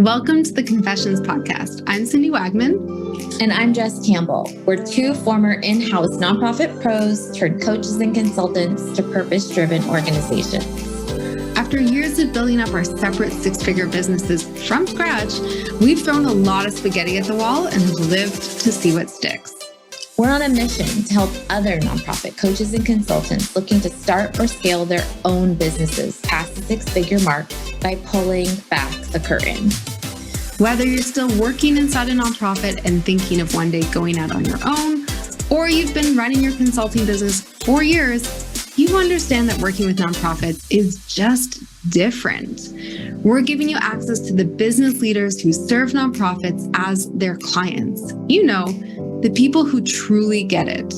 Welcome to the Confessions Podcast. I'm Cindy Wagman. And I'm Jess Campbell. We're two former in-house nonprofit pros turned coaches and consultants to purpose-driven organizations. After years of building up our separate six-figure businesses from scratch, we've thrown a lot of spaghetti at the wall and have lived to see what sticks. We're on a mission to help other nonprofit coaches and consultants looking to start or scale their own businesses past the six-figure mark by pulling back the curtain. Whether you're still working inside a nonprofit and thinking of one day going out on your own, or you've been running your consulting business for years, you understand that working with nonprofits is just different. We're giving you access to the business leaders who serve nonprofits as their clients. You know, the people who truly get it.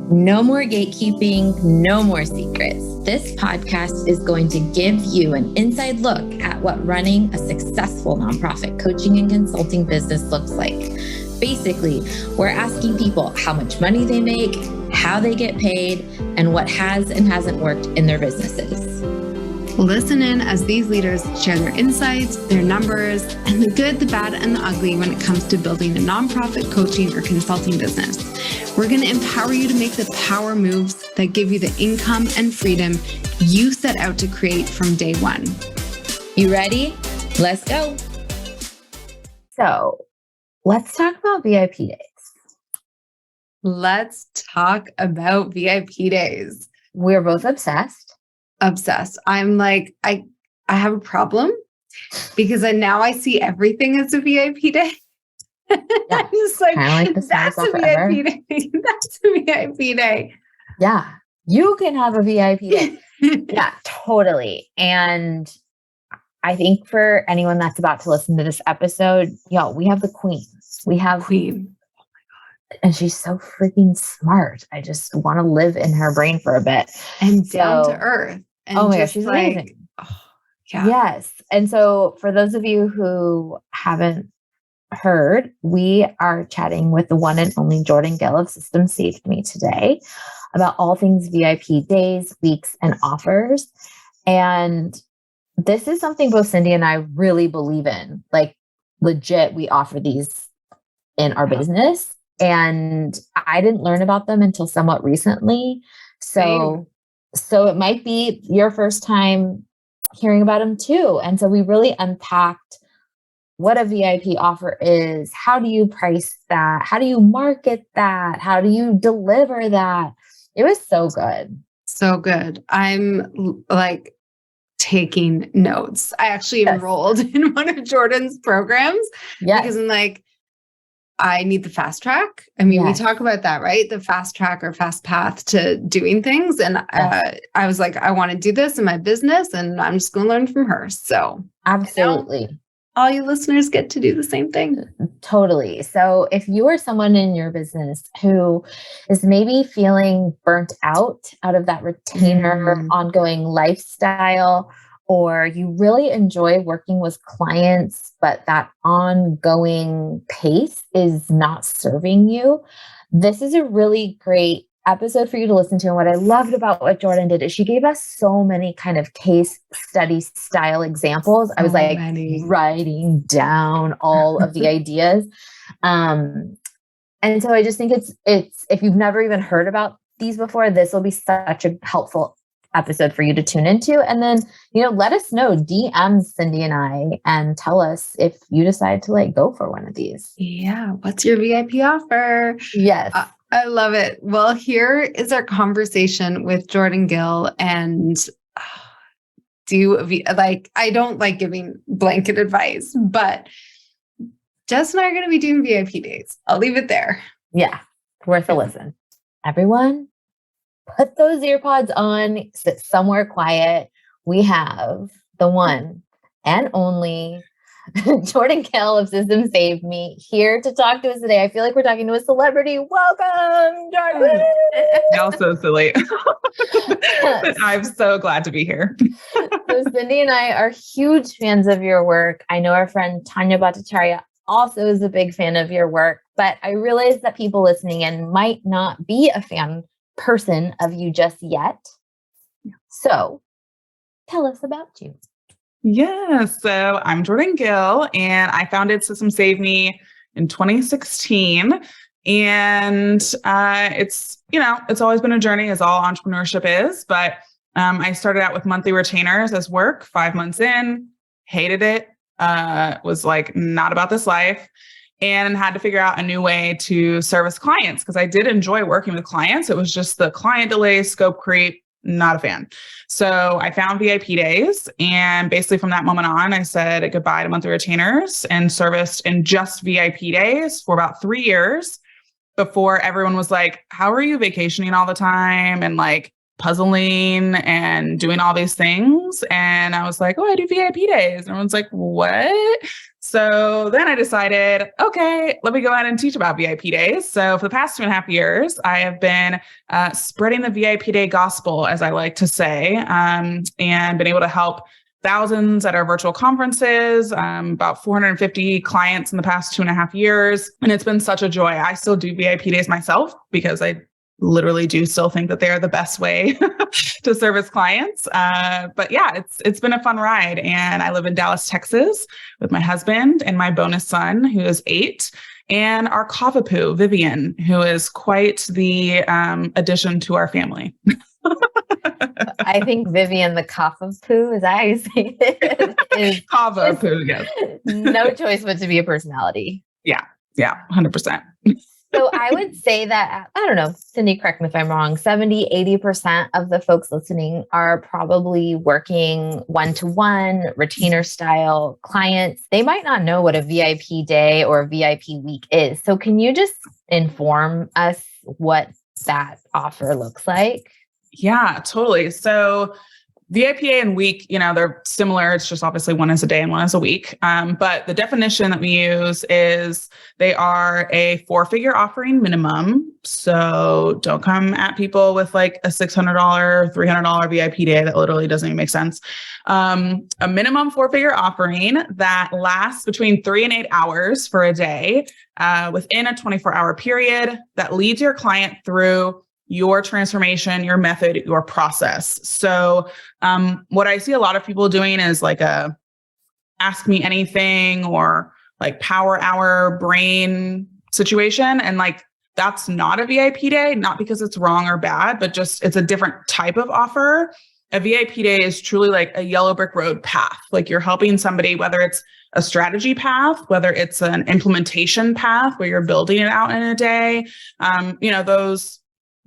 No more gatekeeping, no more secrets. This podcast is going to give you an inside look at what running a successful nonprofit coaching and consulting business looks like. Basically, we're asking people how much money they make, how they get paid, and what has and hasn't worked in their businesses. Listen in as these leaders share their insights, their numbers, and the good, the bad, and the ugly when it comes to building a nonprofit coaching or consulting business. We're going to empower you to make the power moves that give you the income and freedom you set out to create from day one. You ready? Let's go. So let's talk about VIP days. Let's talk about VIP days. We're both obsessed. I'm like, I have a problem because I see everything as a VIP day. Yeah. I'm just like that's a VIP day. That's a VIP day. Yeah. You can have a VIP day. Yeah, totally. And I think for anyone that's about to listen to this episode, we have the queen. We have Queen. And she's so freaking smart. I just want to live in her brain for a bit. And down to earth. And oh my gosh, she's amazing. Yeah. Yes. And so for those of you who haven't heard, we are chatting with the one and only Jordan Gill of System Saved Me today about all things VIP days, weeks, and offers. And this is something both Cindy and I really believe in. Like legit, we offer these in our business. And I didn't learn about them until somewhat recently. So it might be your first time hearing about them too. And so we really unpacked what a VIP offer is. How do you price that? How do you market that? How do you deliver that? It was so good. So good. I'm like taking notes. I actually enrolled in one of Jordan's programs because I'm like, I need the fast track. I mean, we talk about that, right? The fast track or fast path to doing things. And I was like, I want to do this in my business and I'm just going to learn from her. So absolutely. All you listeners get to do the same thing. Totally. So if you are someone in your business who is maybe feeling burnt out of that retainer ongoing lifestyle, or you really enjoy working with clients, but that ongoing pace is not serving you, this is a really great episode for you to listen to. And what I loved about what Jordan did is she gave us so many kind of case study style examples. I was like writing down all of the ideas. And so I just think it's, if you've never even heard about these before, this will be such a helpful episode for you to tune into. And then, let us know, DM Cindy and I, and tell us if you decide to go for one of these. Yeah. What's your VIP offer? Yes. I love it. Well, here is our conversation with Jordan Gill, and I don't like giving blanket advice, but Jess and I are going to be doing VIP days. I'll leave it there. Yeah. Worth a listen. Everyone, put those earpods on, sit somewhere quiet. We have the one and only Jordan Gill of System Saved Me here to talk to us today. I feel like we're talking to a celebrity. Welcome, Jordan. Y'all so silly. But I'm so glad to be here. So Cindy and I are huge fans of your work. I know our friend Tanya Bhattacharya also is a big fan of your work, but I realize that people listening in might not be a fan person of you just yet. So tell us about you. Yeah. So I'm Jordan Gill, and I founded System Save Me in 2016. And it's always been a journey, as all entrepreneurship is. But I started out with monthly retainers as work. 5 months in, hated it. Was like, not about this life, and had to figure out a new way to service clients, because I did enjoy working with clients. It was just the client delays, scope creep. Not a fan. So I found VIP days, and basically from that moment on, I said goodbye to monthly retainers and serviced in just VIP days for about 3 years before everyone was like, how are you vacationing all the time and like puzzling and doing all these things? And I was like, oh, I do VIP days. And everyone's like, what? So then I decided, okay, let me go ahead and teach about VIP days. So for the past 2.5 years, I have been spreading the VIP day gospel, as I like to say, and been able to help thousands at our virtual conferences, about 450 clients in the past 2.5 years. And it's been such a joy. I still do VIP days myself because I literally do still think that they're the best way to service clients. But yeah, it's been a fun ride. And I live in Dallas, Texas with my husband and my bonus son, who is 8, and our Kavapoo, Vivian, who is quite the addition to our family. I think Vivian the Kavapoo, is that how you say it? Kavapoo, yes. No choice but to be a personality. Yeah, 100%. So I would say that, I don't know, Cindy, correct me if I'm wrong, 70, 80% of the folks listening are probably working one-to-one, retainer style clients. They might not know what a VIP day or a VIP week is. So can you just inform us what that offer looks like? Yeah, totally. So VIPA and week, they're similar. It's just obviously one is a day and one is a week. But the definition that we use is they are a 4-figure offering minimum. So don't come at people with like a $600, $300 VIP day. That literally doesn't even make sense. A minimum 4-figure offering that lasts between 3 and 8 hours for a day, within a 24-hour period, that leads your client through your transformation, your method, your process. So what I see a lot of people doing is like a ask me anything or like power hour brain situation. And like, that's not a VIP day, not because it's wrong or bad, but just it's a different type of offer. A VIP day is truly like a yellow brick road path. Like you're helping somebody, whether it's a strategy path, whether it's an implementation path where you're building it out in a day.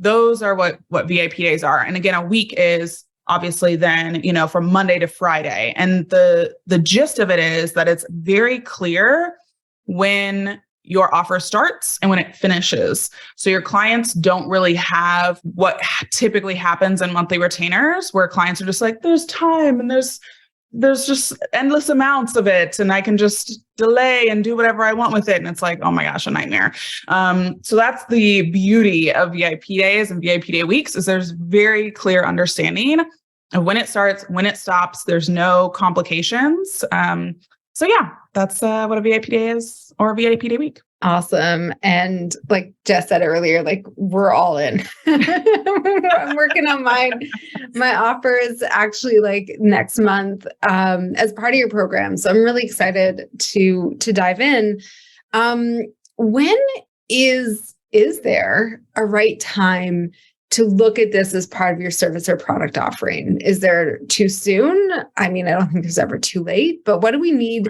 Those are what VIP days are. And again, a week is obviously then, from Monday to Friday. And the gist of it is that it's very clear when your offer starts and when it finishes. So your clients don't really have what typically happens in monthly retainers, where clients are just like, there's time and there's just endless amounts of it, and I can just delay and do whatever I want with it. And it's like, oh my gosh, a nightmare. So that's the beauty of VIP days and VIP day weeks, is there's very clear understanding of when it starts, when it stops. There's no complications. So yeah, that's what a VIP day is, or a VIP day week. Awesome. And like Jess said earlier, like we're all in. I'm working on mine. My offer is actually like next month as part of your program. So I'm really excited to dive in. When is there a right time to look at this as part of your service or product offering? Is there too soon? I mean, I don't think there's ever too late, but what do we need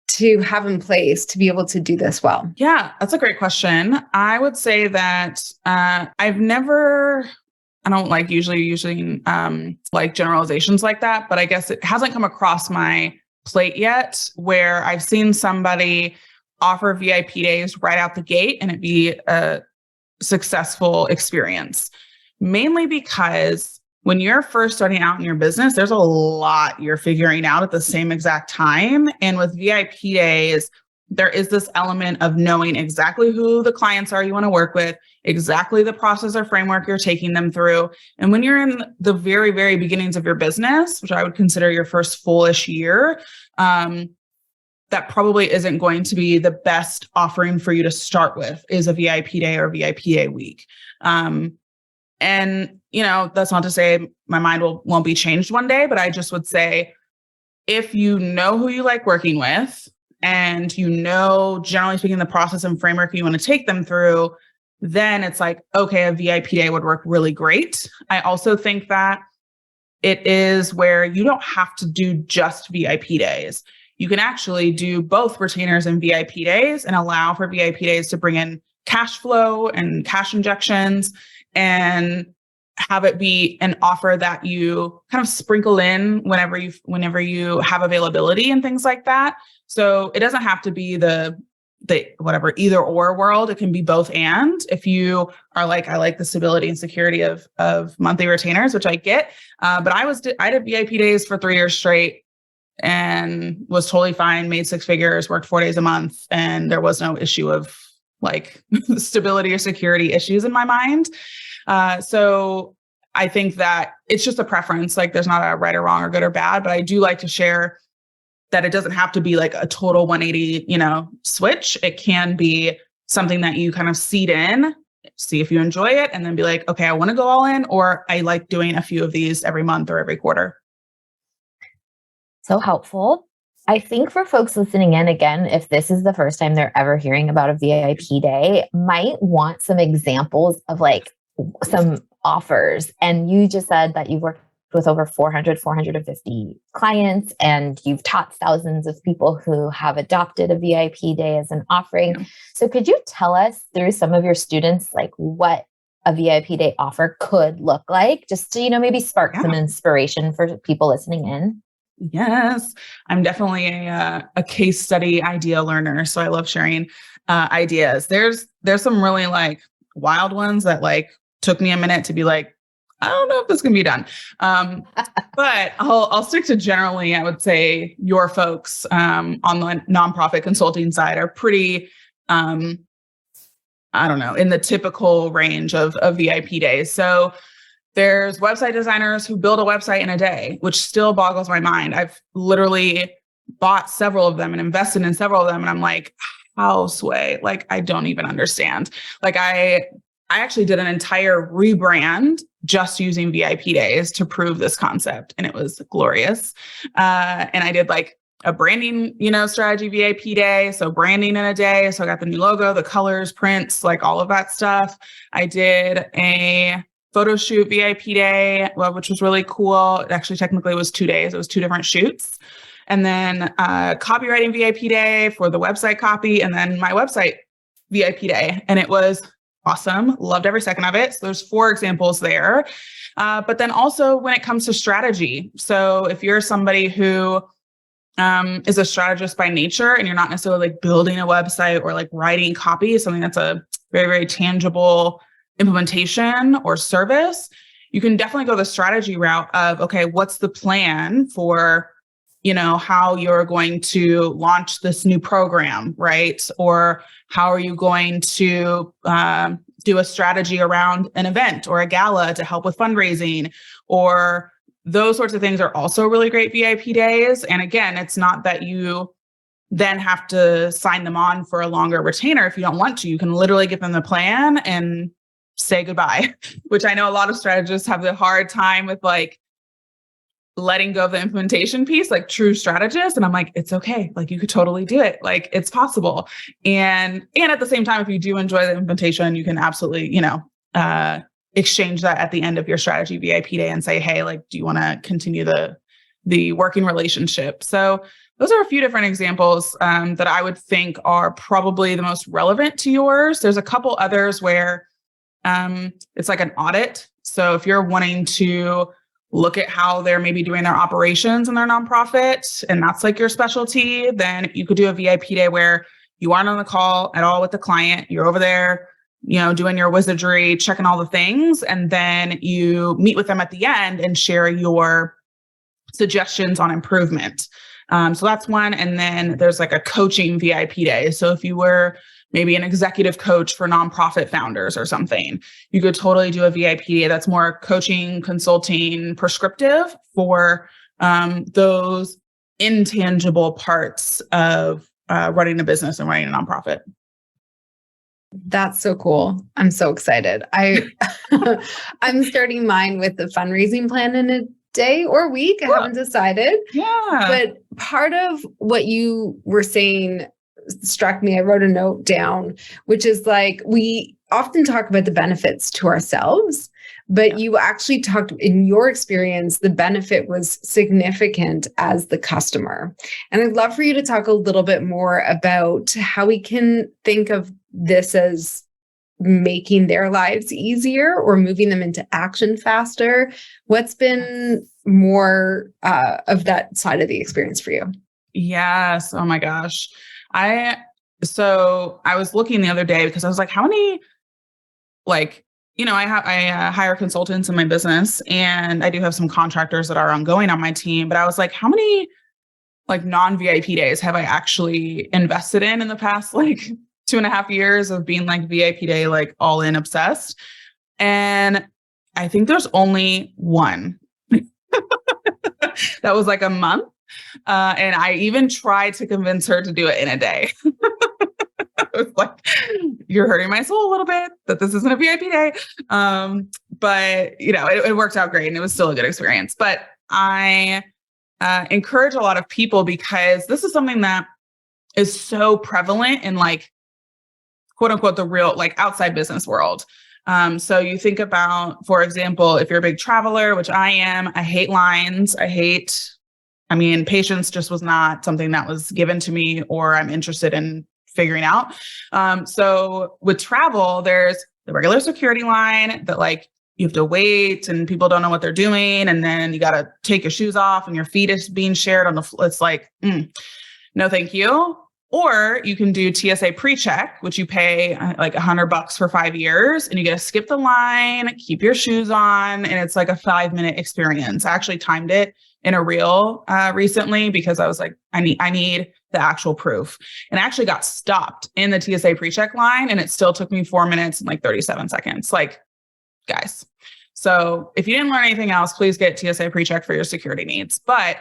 to have in place to be able to do this well? Yeah, that's a great question. I would say that I don't like usually like generalizations like that, but I guess it hasn't come across my plate yet where I've seen somebody offer VIP days right out the gate and it be a successful experience. Mainly because when you're first starting out in your business, there's a lot you're figuring out at the same exact time. And with VIP days, there is this element of knowing exactly who the clients are you want to work with, exactly the process or framework you're taking them through. And when you're in the very, very beginnings of your business, which I would consider your first full-ish year, that probably isn't going to be the best offering for you to start with, is a VIP day or VIP day week. And, that's not to say my mind won't be changed one day, but I just would say if you know who you like working with and you know, generally speaking, the process and framework you want to take them through, then it's like, okay, a VIP day would work really great. I also think that it is where you don't have to do just VIP days. You can actually do both retainers and VIP days and allow for VIP days to bring in cash flow and cash injections and have it be an offer that you kind of sprinkle in whenever you have availability and things like that. So it doesn't have to be the whatever either or world. It can be both. And if you are like, I like the stability and security of monthly retainers, which I get. But I did VIP days for 3 years straight and was totally fine, made 6 figures, worked 4 days a month. And there was no issue of like stability or security issues in my mind. So I think that it's just a preference. Like there's not a right or wrong or good or bad, but I do like to share that it doesn't have to be like a total 180, switch. It can be something that you kind of seed in, see if you enjoy it, and then be like, okay, I want to go all in, or I like doing a few of these every month or every quarter. So helpful. I think for folks listening in, again, if this is the first time they're ever hearing about a VIP day, might want some examples of like some offers. And you just said that you worked with over 450 clients, and you've taught thousands of people who have adopted a VIP day as an offering. Yeah. So could you tell us through some of your students, like what a VIP day offer could look like, just to, maybe spark some inspiration for people listening in? Yes, I'm definitely a case study idea learner. So I love sharing ideas. There's some really like wild ones that like took me a minute to be like, I don't know if this can be done. But I'll stick to generally, I would say your folks on the nonprofit consulting side are pretty, I don't know, in the typical range of VIP days. So there's website designers who build a website in a day, which still boggles my mind. I've literally bought several of them and invested in several of them. And I'm like, how sway? Like, I don't even understand. Like I actually did an entire rebrand just using VIP days to prove this concept. And it was glorious. And I did like a branding, strategy VIP day. So branding in a day. So I got the new logo, the colors, prints, like all of that stuff. I did a photo shoot VIP day, which was really cool. It actually technically was 2 days. It was 2 different shoots. And then copywriting VIP day for the website copy. And then my website VIP day. And it was awesome. Loved every second of it. So there's 4 examples there. But then also when it comes to strategy. So if you're somebody who is a strategist by nature and you're not necessarily like building a website or like writing copy, something that's a very, very tangible implementation or service, you can definitely go the strategy route of, okay, what's the plan for how you're going to launch this new program, right? Or how are you going to do a strategy around an event or a gala to help with fundraising, or those sorts of things are also really great VIP days. And again, it's not that you then have to sign them on for a longer retainer. If you don't want to, you can literally give them the plan and say goodbye, which I know a lot of strategists have the hard time with, like letting go of the implementation piece, like true strategists. And I'm like, it's okay. Like you could totally do it. Like it's possible. And at the same time, if you do enjoy the implementation, you can absolutely, exchange that at the end of your strategy VIP day and say, hey, like, do you want to continue the working relationship? So those are a few different examples that I would think are probably the most relevant to yours. There's a couple others where it's like an audit. So if you're wanting to look at how they're maybe doing their operations in their nonprofit, and that's like your specialty, then you could do a VIP day where you aren't on the call at all with the client. You're over there, doing your wizardry, checking all the things, and then you meet with them at the end and share your suggestions on improvement. So that's one. And then there's like a coaching VIP day. So if you were maybe an executive coach for nonprofit founders or something, you could totally do a VIP day that's more coaching, consulting, prescriptive for those intangible parts of running a business and running a nonprofit. That's so cool. I'm so excited. I'm starting mine with the fundraising plan in a day or week. I haven't decided. Yeah. But part of what you were saying struck me. I wrote a note down, which is like, we often talk about the benefits to ourselves, but you actually talked, in your experience, the benefit was significant as the customer. And I'd love for you to talk a little bit more about how we can think of this as making their lives easier or moving them into action faster. What's been more of that side of the experience for you? Yes. Oh my gosh. So I was looking the other day because I was like, how many, like, I hire consultants in my business, and I do have some contractors that are ongoing on my team, but I was like, how many like non-VIP days have I actually invested in the past, like 2.5 years of being like VIP day, like all in obsessed. And I think there's only one that was like a month. And I even tried to convince her to do it in a day. I was like, you're hurting my soul a little bit, that this isn't a VIP day. But it worked out great, and it was still a good experience. But I encourage a lot of people, because this is something that is so prevalent in like, quote unquote, the real like outside business world. So you think about, for example, if you're a big traveler, which I am, I hate lines. Patience just was not something that was given to me or I'm interested in figuring out. So with travel, there's the regular security line that like you have to wait and people don't know what they're doing. And then you got to take your shoes off and your feet is being shared on the floor. It's like, no, thank you. Or you can do TSA pre-check, which you pay like $100 for 5 years, and you get to skip the line, keep your shoes on, and it's like a 5-minute experience. I actually timed it in a reel recently because I was like, I need the actual proof. And I actually got stopped in the TSA pre-check line, and it still took me 4 minutes and like 37 seconds. Like, guys. So if you didn't learn anything else, please get TSA pre-check for your security needs. But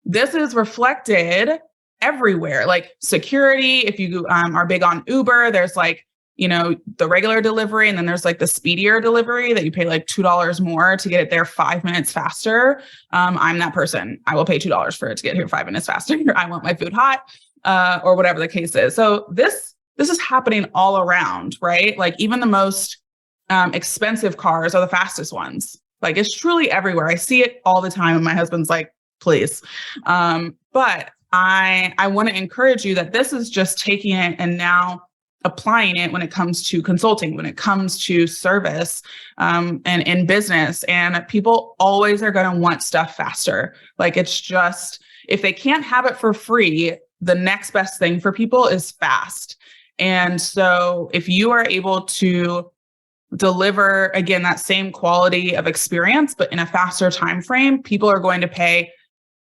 this is reflected everywhere, like security. If you are big on Uber, there's like, the regular delivery, and then there's like the speedier delivery that you pay like $2 more to get it there 5 minutes faster. I'm that person. I will pay $2 for it to get here 5 minutes faster. I want my food hot, or whatever the case is. So this is happening all around, right? Like even the most expensive cars are the fastest ones. Like it's truly everywhere. I see it all the time. And my husband's like, please. But I want to encourage you that this is just taking it and now applying it when it comes to consulting, when it comes to service, and in business. And people always are going to want stuff faster. Like it's just, if they can't have it for free, the next best thing for people is fast. And so if you are able to deliver, again, that same quality of experience, but in a faster time frame, people are going to pay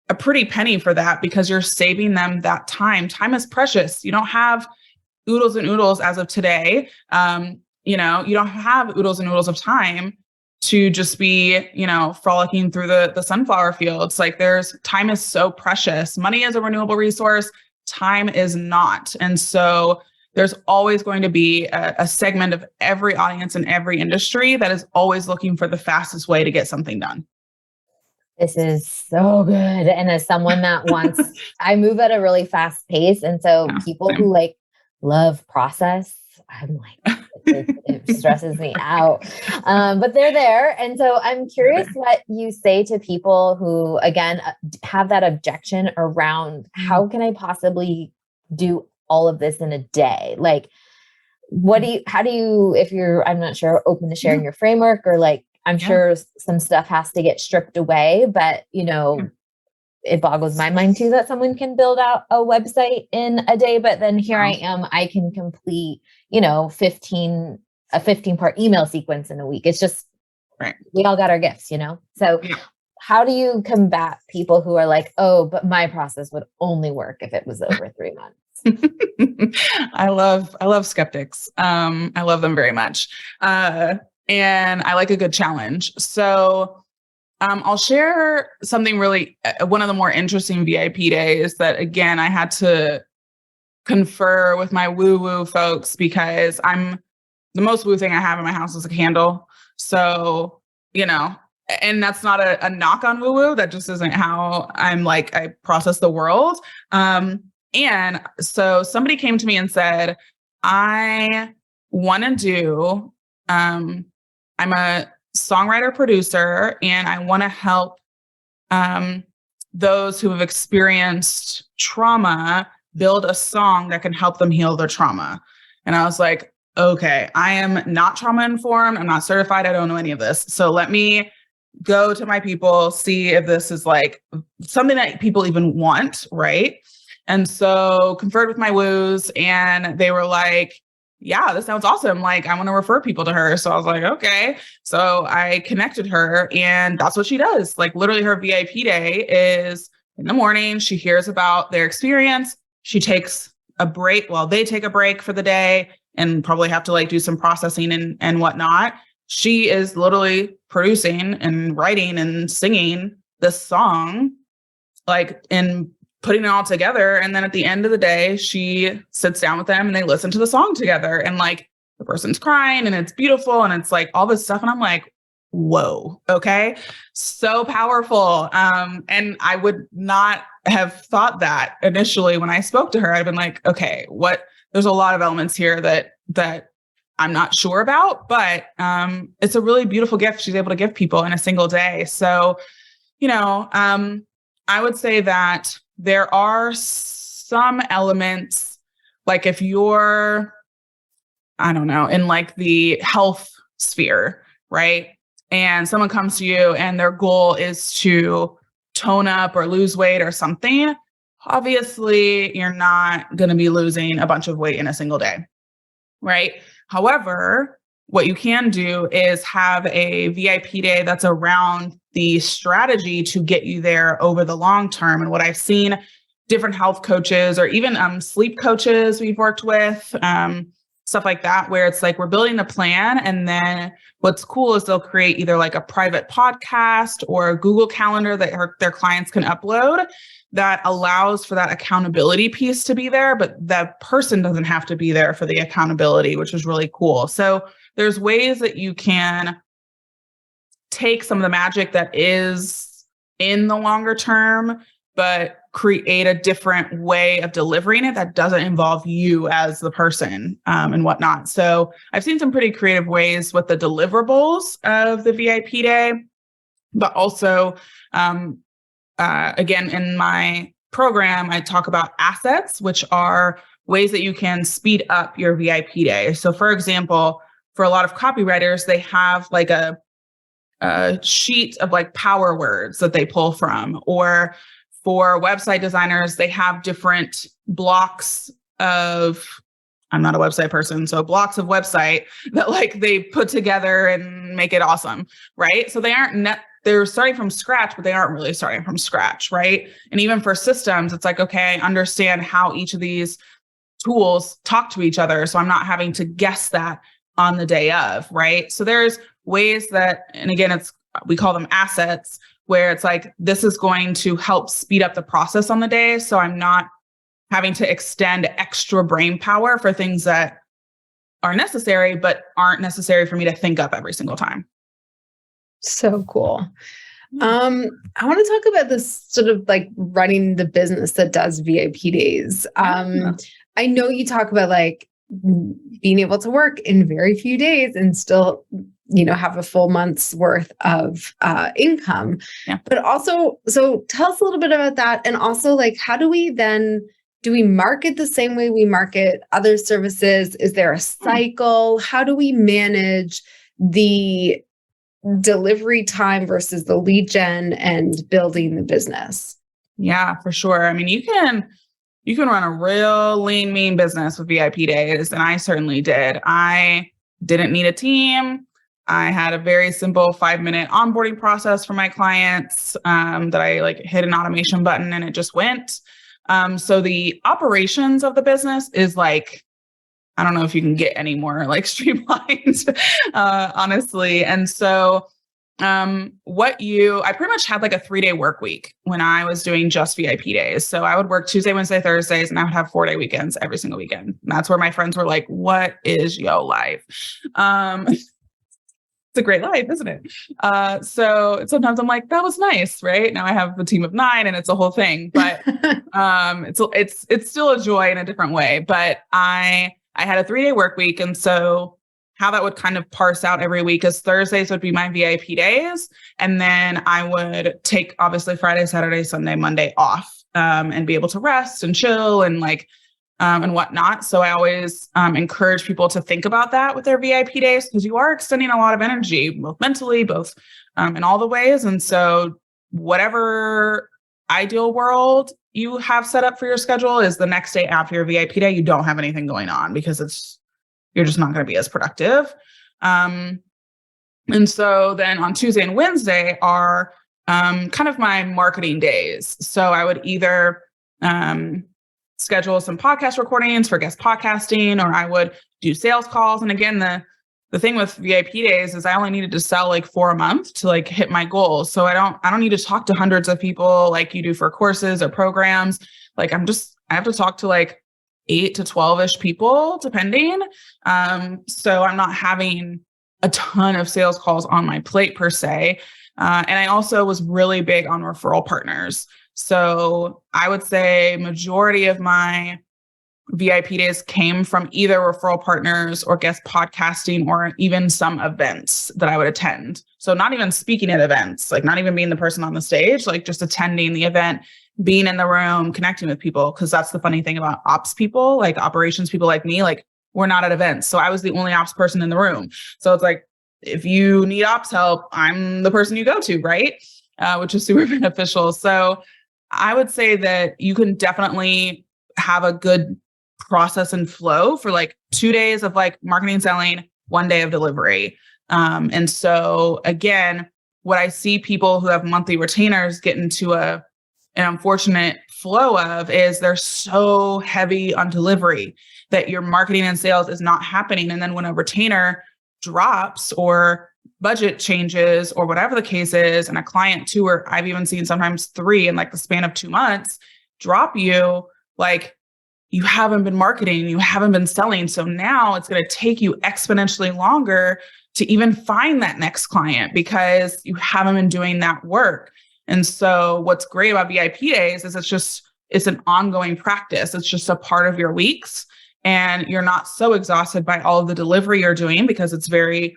a pretty penny for that, because you're saving them that time. Time is precious. You don't have oodles and oodles as of today. You don't have oodles and oodles of time to just be, frolicking through the sunflower fields. Like time is so precious. Money is a renewable resource. Time is not. And so there's always going to be a segment of every audience in every industry that is always looking for the fastest way to get something done. This is so good. And as someone that I move at a really fast pace. And so people who like love process, I'm like, it stresses me out. But they're there. And so I'm curious what you say to people who, again, have that objection around how can I possibly do all of this in a day? Like, how do you, if you're, I'm not sure, open to sharing your framework, or like, I'm sure some stuff has to get stripped away, but it boggles my mind too that someone can build out a website in a day. But then here I am, I can complete, a 15-part email sequence in a week. It's just, we all got our gifts, So how do you combat people who are like, oh, but my process would only work if it was over 3 months? I love skeptics. I love them very much. And I like a good challenge. So I'll share something really, one of the more interesting VIP days that, again, I had to confer with my woo-woo folks, because the most woo thing I have in my house is a candle. So, and that's not a knock on woo-woo. That just isn't how I process the world. And so somebody came to me and said, I want to do, I'm a songwriter producer, and I want to help those who have experienced trauma build a song that can help them heal their trauma. And I was like, okay, I am not trauma informed. I'm not certified. I don't know any of this. So let me go to my people, see if this is like something that people even want. Right. And so conferred with my woos, and they were like, yeah, this sounds awesome. Like, I want to refer people to her. So I was like, okay. So I connected her, and that's what she does. Like, literally her VIP day is in the morning. She hears about their experience. She takes a break. Well, they take a break for the day and probably have to like do some processing and whatnot. She is literally producing and writing and singing this song, like, and putting it all together. And then at the end of the day, she sits down with them and they listen to the song together. And like, the person's crying and it's beautiful and it's like all this stuff. And I'm like, whoa, okay. So powerful. And I would not have thought that initially when I spoke to her. I'd been like, okay, there's a lot of elements here that I'm not sure about, but it's a really beautiful gift she's able to give people in a single day. So, I would say that there are some elements, like if you're, I don't know, in like the health sphere, right? And someone comes to you and their goal is to tone up or lose weight or something, obviously you're not going to be losing a bunch of weight in a single day, right? However, what you can do is have a VIP day that's around the strategy to get you there over the long term. And what I've seen different health coaches or even sleep coaches we've worked with, stuff like that, where it's like we're building a plan. And then what's cool is they'll create either like a private podcast or a Google Calendar that their clients can upload that allows for that accountability piece to be there, but that person doesn't have to be there for the accountability, which is really cool. So there's ways that you can take some of the magic that is in the longer term, but create a different way of delivering it that doesn't involve you as the person and whatnot. So I've seen some pretty creative ways with the deliverables of the VIP day, but also, again, in my program, I talk about assets, which are ways that you can speed up your VIP day. So for example, for a lot of copywriters, they have like a sheet of like power words that they pull from, or for website designers, they have different blocks of, I'm not a website person, so blocks of website that like they put together and make it awesome, right? So they aren't they're starting from scratch, but they aren't really starting from scratch, right? And even for systems, it's like, okay, I understand how each of these tools talk to each other, so I'm not having to guess that on the day of, right? So there's ways that, and again, we call them assets, where it's like, this is going to help speed up the process on the day. So I'm not having to extend extra brain power for things that are necessary, but aren't necessary for me to think up every single time. So cool. I want to talk about this sort of like running the business that does VIP days. I know you talk about like being able to work in very few days and still, have a full month's worth of income, but also, so tell us a little bit about that. And also like, how do we market the same way we market other services? Is there a cycle? How do we manage the delivery time versus the lead gen and building the business? Yeah, for sure. I mean, you can run a real lean, mean business with VIP days. And I certainly did. I didn't need a team. I had a very simple 5-minute onboarding process for my clients that I like hit an automation button and it just went. So the operations of the business is like, I don't know if you can get any more like streamlined, honestly. And so I pretty much had like a 3-day work week when I was doing just VIP days. So I would work Tuesday, Wednesday, Thursdays, and I would have 4-day weekends every single weekend. And that's where my friends were like, what is your life? a great life, isn't it? So sometimes I'm like, that was nice, right? Now I have a team of 9 and it's a whole thing, but it's still a joy in a different way. But I had a 3-day work week. And so how that would kind of parse out every week is Thursdays would be my VIP days. And then I would take obviously Friday, Saturday, Sunday, Monday off, and be able to rest and chill and and whatnot. So I always encourage people to think about that with their VIP days, because you are extending a lot of energy, both mentally, both in all the ways. And so whatever ideal world you have set up for your schedule is the next day after your VIP day, you don't have anything going on, because you're just not going to be as productive. And so then on Tuesday and Wednesday are kind of my marketing days. So I would either schedule some podcast recordings for guest podcasting, or I would do sales calls. And again, the thing with VIP days is I only needed to sell like 4 a month to like hit my goals. So I don't need to talk to hundreds of people like you do for courses or programs. Like I have to talk to like 8 to 12-ish people, depending. So I'm not having a ton of sales calls on my plate per se. And I also was really big on referral partners. So I would say majority of my VIP days came from either referral partners or guest podcasting, or even some events that I would attend. So not even speaking at events, like not even being the person on the stage, like just attending the event, being in the room, connecting with people. Cause that's the funny thing about ops people, like operations people like me, like we're not at events. So I was the only ops person in the room. So it's like, if you need ops help, I'm the person you go to, right? Which is super beneficial. So I would say that you can definitely have a good process and flow for like 2 days of like marketing and selling, 1 day of delivery. And so again, what I see people who have monthly retainers get into an unfortunate flow of is they're so heavy on delivery that your marketing and sales is not happening. And then when a retainer drops or budget changes or whatever the case is, and a client 2, or I've even seen sometimes 3 in like the span of 2 months drop you, like you haven't been marketing, you haven't been selling. So now it's going to take you exponentially longer to even find that next client because you haven't been doing that work. And so what's great about VIP days is it's an ongoing practice. It's just a part of your weeks, and you're not so exhausted by all of the delivery you're doing because it's very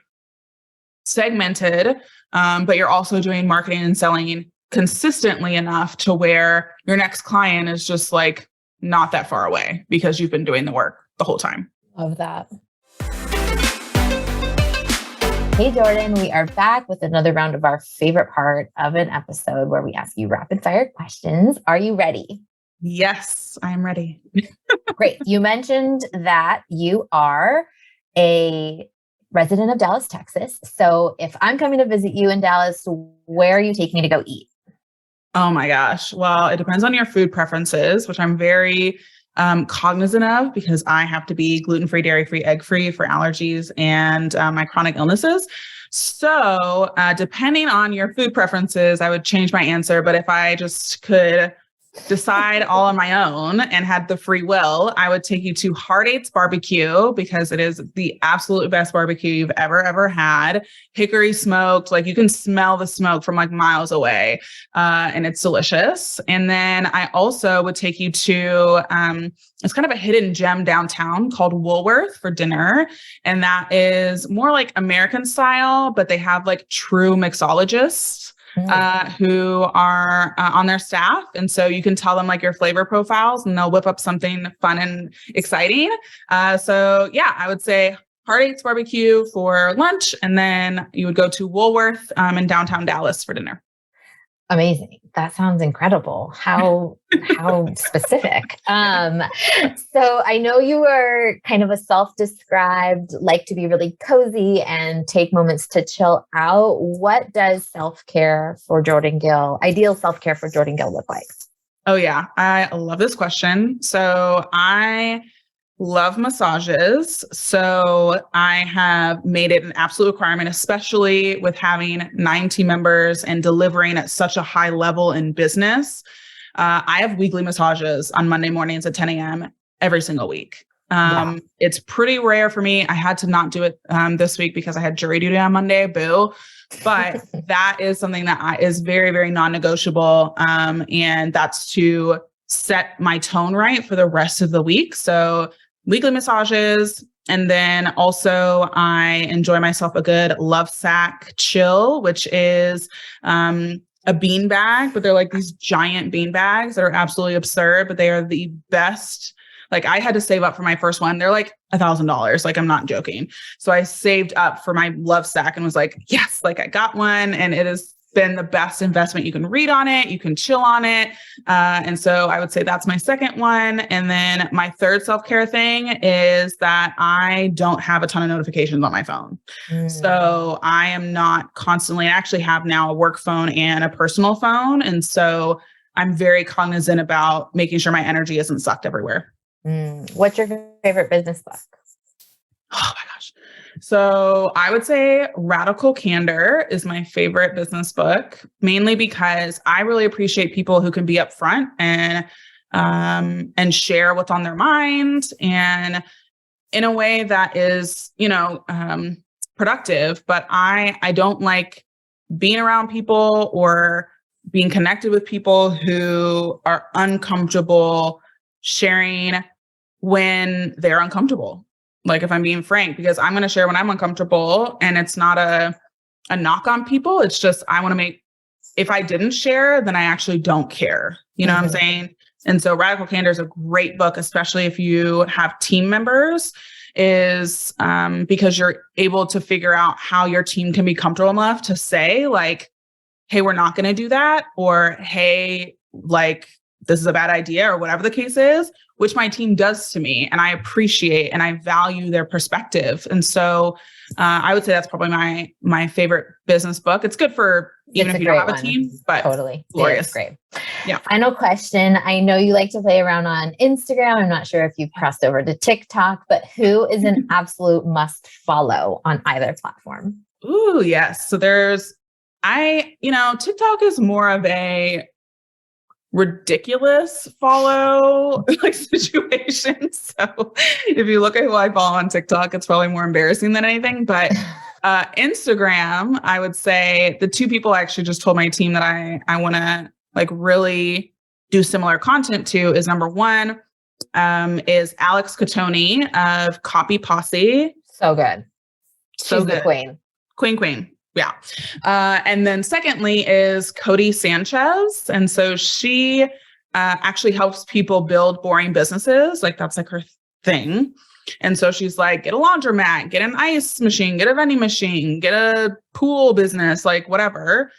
segmented, but you're also doing marketing and selling consistently enough to where your next client is just like not that far away because you've been doing the work the whole time. Love that. Hey, Jordan, we are back with another round of our favorite part of an episode where we ask you rapid fire questions. Are you ready? Yes, I'm ready. Great. You mentioned that you are a resident of Dallas, Texas. So if I'm coming to visit you in Dallas, where are you taking me to go eat? Oh my gosh. Well, it depends on your food preferences, which I'm very cognizant of because I have to be gluten-free, dairy-free, egg-free for allergies and my chronic illnesses. So depending on your food preferences, I would change my answer. But if I just could decide all on my own and had the free will, I would take you to Heart Eights Barbecue because it is the absolute best barbecue you've ever had. Hickory smoked, like you can smell the smoke from like miles away, and it's delicious. And then I also would take you to it's kind of a hidden gem downtown called Woolworth for dinner, and that is more like American style, but they have like true mixologists who are on their staff. And so you can tell them like your flavor profiles and they'll whip up something fun and exciting. So yeah, I would say Heart Eights Barbecue for lunch. And then you would go to Woolworth in downtown Dallas for dinner. Amazing. That sounds incredible. How specific. So I know you are kind of a self-described, like to be really cozy and take moments to chill out. What does self-care for Jordan Gill, ideal self-care for Jordan Gill look like? Oh yeah. I love this question. So I love massages. So I have made it an absolute requirement, especially with having 9 team members and delivering at such a high level in business. I have weekly massages on Monday mornings at 10 a.m. every single week. It's pretty rare for me. I had to not do it this week because I had jury duty on Monday. Boo. But that is something that is very, very non-negotiable. And that's to set my tone right for the rest of the week. So weekly massages. And then also I enjoy myself a good love sack chill, which is a bean bag, but they're like these giant bean bags that are absolutely absurd, but they are the best. Like I had to save up for my first one. They're like $1,000. Like I'm not joking. So I saved up for my love sack and was like, yes, like I got one, and it has been the best investment. You can read on it, you can chill on it. And so I would say that's my second one. And then my third self-care thing is that I don't have a ton of notifications on my phone. So I am not constantly, I actually have now a work phone and a personal phone. And so I'm very cognizant about making sure my energy isn't sucked everywhere. What's your favorite business book? Oh my gosh. So I would say Radical Candor is my favorite business book, mainly because I really appreciate people who can be upfront and share what's on their mind, and in a way that is, productive. But I don't like being around people or being connected with people who are uncomfortable sharing when they're uncomfortable. Like if I'm being frank, because I'm going to share when I'm uncomfortable, and it's not a knock on people. It's just, I want to if I didn't share, then I actually don't care. You know what I'm saying? And so Radical Candor is a great book, especially if you have team members, is because you're able to figure out how your team can be comfortable enough to say like, hey, we're not going to do that. Or, hey, like, this is a bad idea, or whatever the case is, which my team does to me. And I appreciate and I value their perspective. And so I would say that's probably my favorite business book. It's good for even if you don't have a team, but totally glorious. Great. Yeah. Final question. I know you like to play around on Instagram. I'm not sure if you've crossed over to TikTok, but who is an absolute must follow on either platform? Ooh, yes. So TikTok is more of a ridiculous follow like situation. So if you look at who I follow on TikTok, it's probably more embarrassing than anything. But Instagram, I would say the two people I actually just told my team that I want to like really do similar content to is number one is Alex Catoni of Copy Posse. So good. So She's good. The queen. Queen. Yeah. And then secondly is Cody Sanchez. And so she actually helps people build boring businesses. Like that's like her thing. And so she's like, get a laundromat, get an ice machine, get a vending machine, get a pool business, like whatever.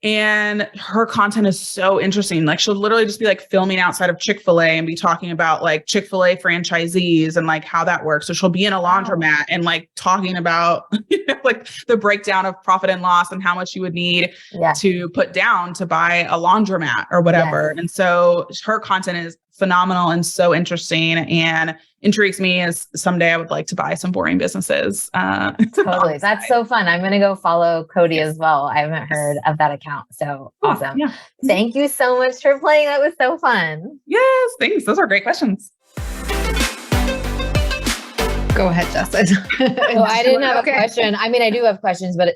And her content is so interesting. Like she'll literally just be like filming outside of Chick-fil-A and be talking about like Chick-fil-A franchisees and like how that works. So she'll be in a laundromat and like talking about like the breakdown of profit and loss and how much you would need to put down to buy a laundromat or whatever. Yes. And so her content is phenomenal and so interesting and intrigues me as someday I would like to buy some boring businesses. Totally. That's so fun. I'm going to go follow Cody as well. I haven't heard of that account. So awesome. Yeah. Thank you so much for playing. That was so fun. Yes. Thanks. Those are great questions. Go ahead, Jess. I didn't have a question. I mean, I do have questions, but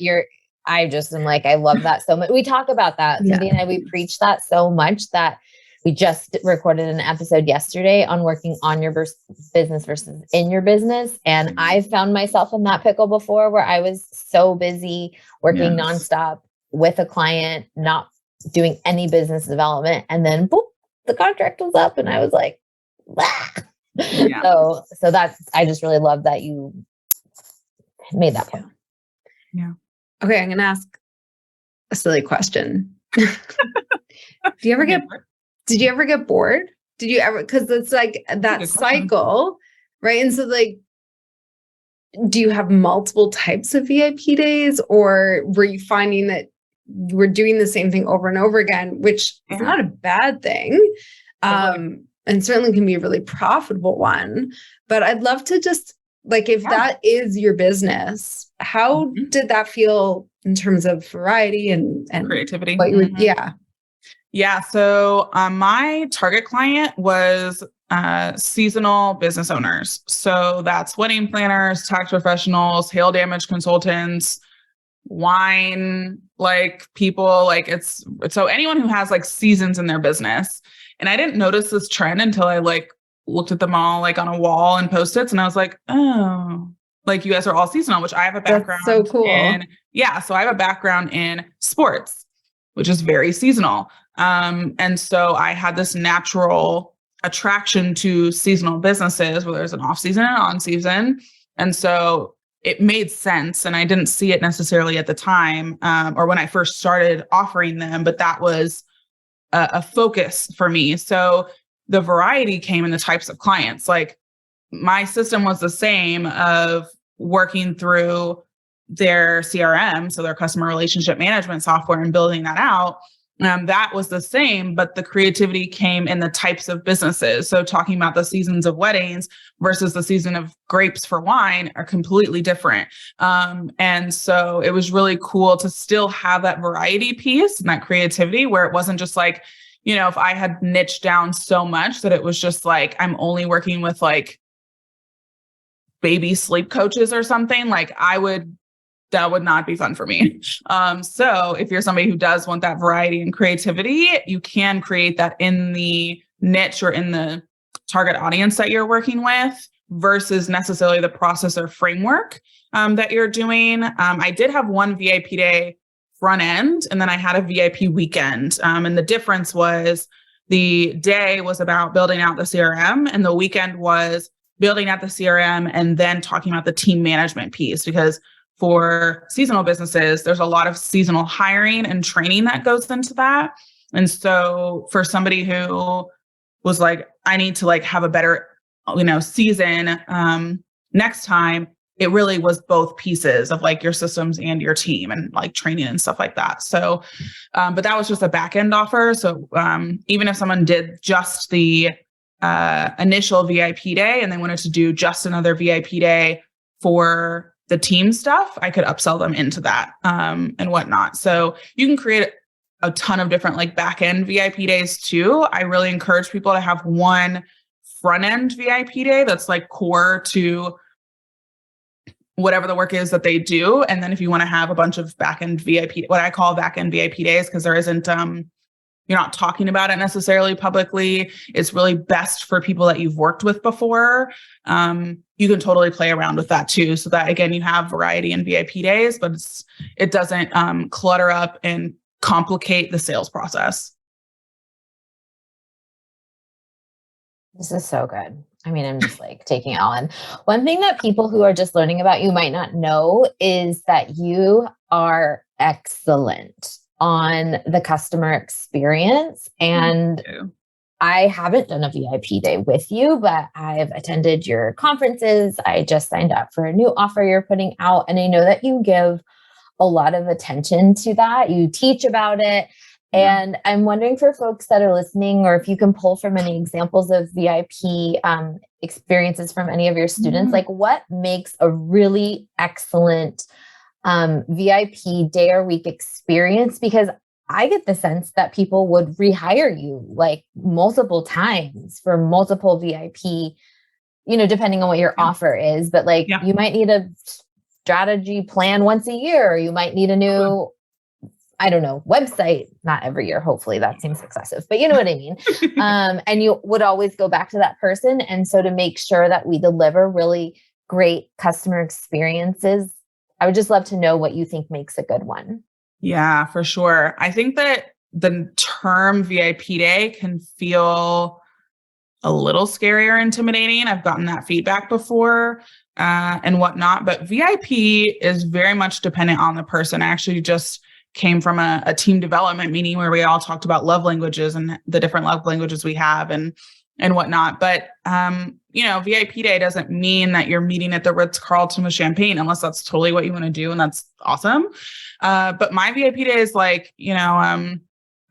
I just am like, I love that so much. We talk about that. Cindy and I, we preach that so much that we just recorded an episode yesterday on working on your business versus in your business. And I found myself in that pickle before where I was so busy working nonstop with a client, not doing any business development. And then boop, the contract was up and I was like, so I just really love that you made that point. Yeah. Okay. I'm going to ask a silly question. Did you ever get bored? Did you ever, because it's like that cycle, right? And so like, do you have multiple types of VIP days, or were you finding that you were doing the same thing over and over again, which is not a bad thing. And certainly can be a really profitable one, but I'd love to just like, if that is your business, how did that feel in terms of variety and creativity? What you were, Yeah. So my target client was seasonal business owners. So that's wedding planners, tax professionals, hail damage consultants, wine, like people, like it's so anyone who has like seasons in their business. And I didn't notice this trend until I like looked at them all like on a wall and post-its, and I was like, oh, like you guys are all seasonal, which I have a background so cool. in. Yeah. So I have a background in sports, which is very seasonal. And so I had this natural attraction to seasonal businesses where there's an off season and on season. And so it made sense. And I didn't see it necessarily at the time, or when I first started offering them, but that was a focus for me. So the variety came in the types of clients. Like my system was the same of working through their CRM, so their customer relationship management software, and building that out. That was the same, but the creativity came in the types of businesses. So talking about the seasons of weddings versus the season of grapes for wine are completely different. And so it was really cool to still have that variety piece and that creativity where it wasn't just like, if I had niched down so much that it was just like, I'm only working with like baby sleep coaches or something, like that would not be fun for me. So if you're somebody who does want that variety and creativity, you can create that in the niche or in the target audience that you're working with versus necessarily the process or framework that you're doing. I did have one VIP day front end, and then I had a VIP weekend. And the difference was the day was about building out the CRM, and the weekend was building out the CRM and then talking about the team management piece, because for seasonal businesses, there's a lot of seasonal hiring and training that goes into that. And so for somebody who was like, I need to like have a better, season next time, it really was both pieces of like your systems and your team and like training and stuff like that. So, but that was just a back end offer. So even if someone did just the initial VIP day and they wanted to do just another VIP day for the team stuff, I could upsell them into that and whatnot. So you can create a ton of different like back end VIP days too. I really encourage people to have one front end VIP day that's like core to whatever the work is that they do. And then if you want to have a bunch of back end VIP, what I call back end VIP days, because there isn't, you're not talking about it necessarily publicly. It's really best for people that you've worked with before. You can totally play around with that too. So that again, you have variety in VIP days, but it doesn't clutter up and complicate the sales process. This is so good. I mean, I'm just like taking it all in. One thing that people who are just learning about you might not know is that you are excellent on the customer experience. And I haven't done a VIP day with you, but I've attended your conferences. I just signed up for a new offer you're putting out. And I know that you give a lot of attention to that. You teach about it. And I'm wondering for folks that are listening, or if you can pull from any examples of VIP experiences from any of your students, like what makes a really excellent VIP day or week experience? Because I get the sense that people would rehire you like multiple times for multiple VIP, depending on what your offer is, but like you might need a strategy plan once a year, or you might need a new, I don't know, website, not every year. Hopefully that seems excessive, but you know what I mean? And you would always go back to that person. And so to make sure that we deliver really great customer experiences, I would just love to know what you think makes a good one. Yeah, for sure. I think that the term VIP day can feel a little scary or intimidating. I've gotten that feedback before and whatnot, but VIP is very much dependent on the person. I actually just came from a team development meeting where we all talked about love languages and the different love languages we have and whatnot. But, VIP day doesn't mean that you're meeting at the Ritz-Carlton with champagne, unless that's totally what you want to do. And that's awesome. But my VIP day is like, I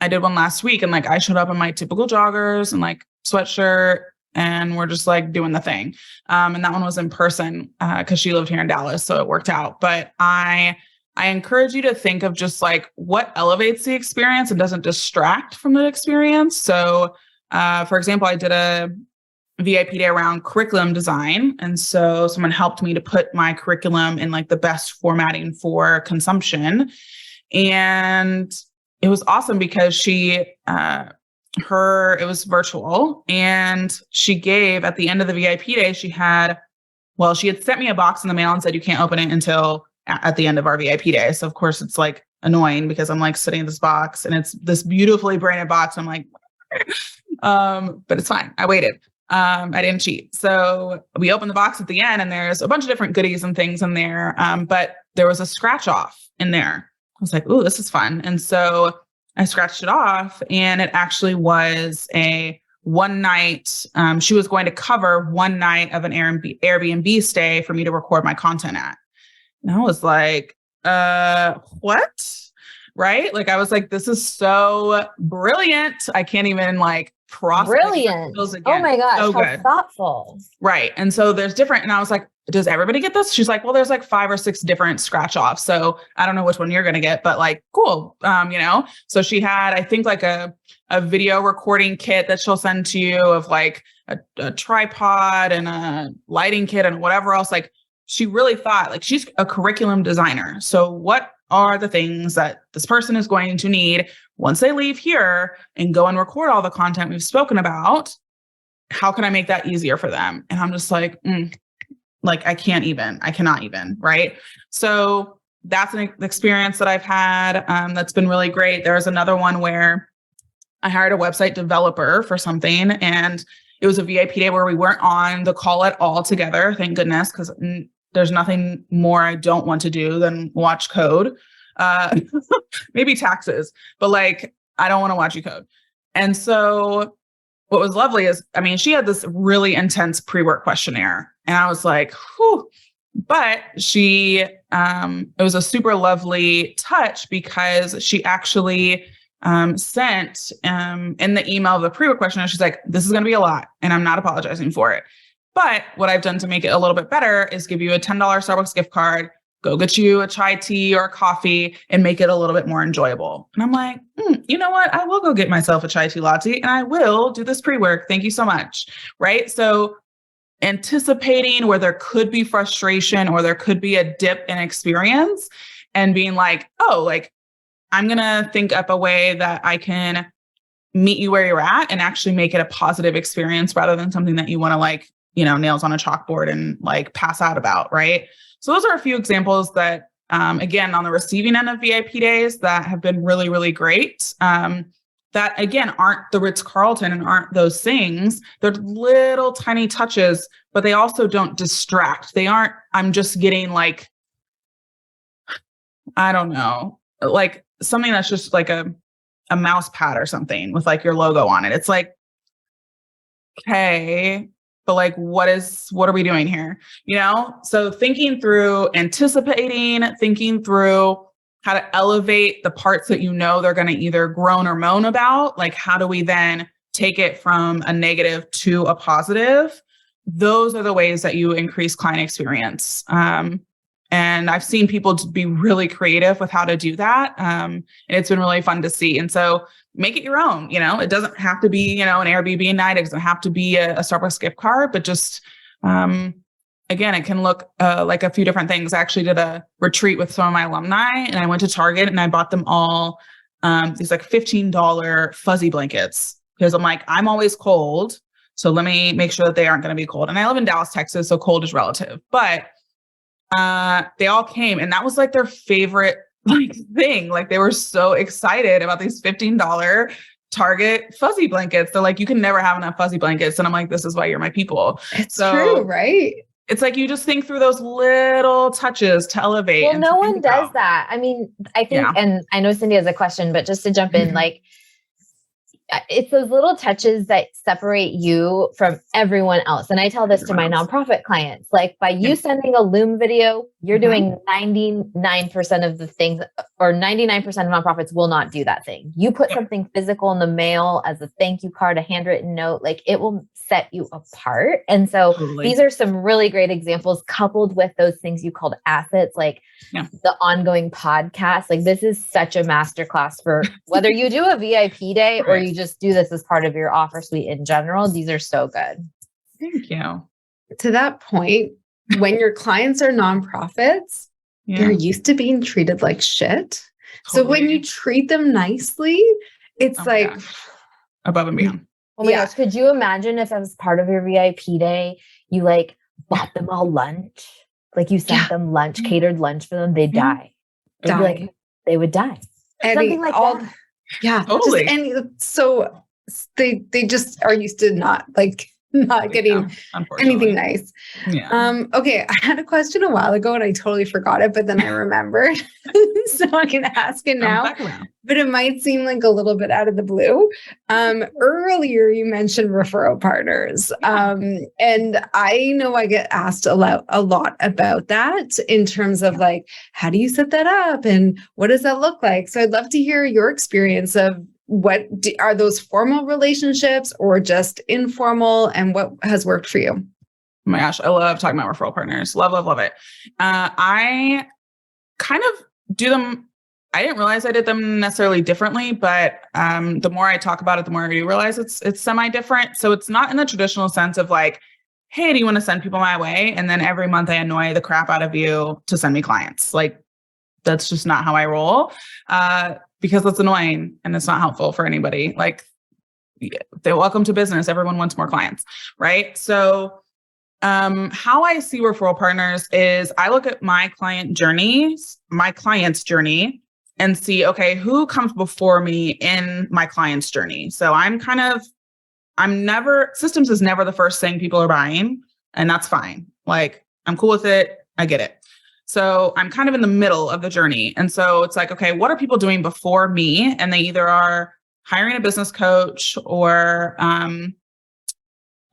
did one last week and like, I showed up in my typical joggers and like sweatshirt and we're just like doing the thing. And that one was in person because she lived here in Dallas. So it worked out. But I encourage you to think of just like what elevates the experience and doesn't distract from the experience. So, for example, I did a VIP day around curriculum design. And so someone helped me to put my curriculum in like the best formatting for consumption. And it was awesome because it was virtual, and she gave at the end of the VIP day, she had sent me a box in the mail and said, you can't open it until at the end of our VIP day. So of course it's like annoying because I'm like sitting in this box and it's this beautifully branded box. I'm like, but it's fine. I waited. I didn't cheat. So we opened the box at the end and there's a bunch of different goodies and things in there. But there was a scratch off in there. I was like, ooh, this is fun. And so I scratched it off, and it actually was a one night. She was going to cover one night of an Airbnb stay for me to record my content at. And I was like, what? Right? Like, I was like, this is so brilliant. I can't even like process. Brilliant. Oh my gosh. So how good. Thoughtful. Right. And so there's different. And I was like, does everybody get this? She's like, well, there's like 5 or 6 different scratch offs. So I don't know which one you're going to get, but like, cool. So she had, I think like a video recording kit that she'll send to you of like a tripod and a lighting kit and whatever else. Like, she really thought, like, she's a curriculum designer. So what are the things that this person is going to need once they leave here and go and record all the content we've spoken about? How can I make that easier for them? And I'm just like, like, I cannot even, right? So that's an experience that I've had that's been really great. There was another one where I hired a website developer for something, and it was a VIP day where we weren't on the call at all together. Thank goodness, because there's nothing more I don't want to do than watch code. Maybe taxes, but like, I don't want to watch you code. And so what was lovely is, I mean, she had this really intense pre-work questionnaire, and I was like, whew. But it was a super lovely touch because she actually sent in the email of the pre-work questionnaire, she's like, this is going to be a lot, and I'm not apologizing for it. But what I've done to make it a little bit better is give you a $10 Starbucks gift card, go get you a chai tea or a coffee, and make it a little bit more enjoyable. And I'm like, you know what? I will go get myself a chai tea latte, and I will do this pre-work. Thank you so much. Right? So anticipating where there could be frustration or there could be a dip in experience, and being like, oh, like, I'm going to think up a way that I can meet you where you're at and actually make it a positive experience rather than something that you want to like, nails on a chalkboard and like pass out about. Right. So those are a few examples that, again, on the receiving end of VIP days that have been really, really great. That again, aren't the Ritz-Carlton and aren't those things. They're little tiny touches, but they also don't distract. They aren't, I'm just getting like, I don't know, like something that's just like a mouse pad or something with like your logo on it. It's like, okay, but like, what are we doing here? So thinking through, anticipating, thinking through how to elevate the parts that they're going to either groan or moan about. Like, how do we then take it from a negative to a positive? Those are the ways that you increase client experience. And I've seen people be really creative with how to do that. And it's been really fun to see. And so make it your own. It doesn't have to be, an Airbnb night. It doesn't have to be a Starbucks gift card, but just, again, it can look like a few different things. I actually did a retreat with some of my alumni, and I went to Target and I bought them all these like $15 fuzzy blankets, because I'm like, I'm always cold. So let me make sure that they aren't going to be cold. And I live in Dallas, Texas, so cold is relative. But they all came, and that was like their favorite thing. Like, they were so excited about these $15 Target fuzzy blankets. They're like, you can never have enough fuzzy blankets. And I'm like, this is why you're my people. It's true, right? It's like, you just think through those little touches to elevate. Well, no one does that. I mean, I think, and I know Cindy has a question, but just to jump in, like, it's those little touches that separate you from everyone else. And I tell this to my nonprofit clients, like, by you sending a Loom video, you're doing 99% of the things, or 99% of nonprofits will not do that thing. You put something physical in the mail as a thank you card, a handwritten note, like, it will set you apart. And so these are some really great examples, coupled with those things you called assets, like the ongoing podcast. Like, this is such a masterclass for whether you do a VIP day or you just do this as part of your offer suite in general. These are so good. Thank you. To that point, when your clients are nonprofits, they're used to being treated like shit. Totally. So when you treat them nicely, it's like above and beyond. Oh my gosh. Could you imagine if as part of your VIP day, you like bought them all lunch? Like you sent them lunch, catered lunch for them, they'd die. It'd be like, they would die. Something like that. Yeah. Totally. So they just are used to not getting anything nice. Yeah. Okay. I had a question a while ago and I totally forgot it, but then I remembered. So I can ask it now, but it might seem like a little bit out of the blue. Earlier you mentioned referral partners. And I know I get asked a lot about that in terms of like, how do you set that up? And what does that look like? So I'd love to hear your experience of are those formal relationships or just informal, and what has worked for you? Oh my gosh, I love talking about referral partners. Love, love, love it. I kind of do them. I didn't realize I did them necessarily differently, but the more I talk about it, the more I do realize it's semi-different. So it's not in the traditional sense of like, hey, do you want to send people my way? And then every month I annoy the crap out of you to send me clients. Like, that's just not how I roll. Because that's annoying and it's not helpful for anybody. Like, they're welcome to business. Everyone wants more clients, right? So how I see referral partners is I look at my client's journey, and see, okay, who comes before me in my client's journey? So systems is never the first thing people are buying, and that's fine. Like, I'm cool with it. I get it. So I'm kind of in the middle of the journey. And so it's like, okay, what are people doing before me? And they either are hiring a business coach or building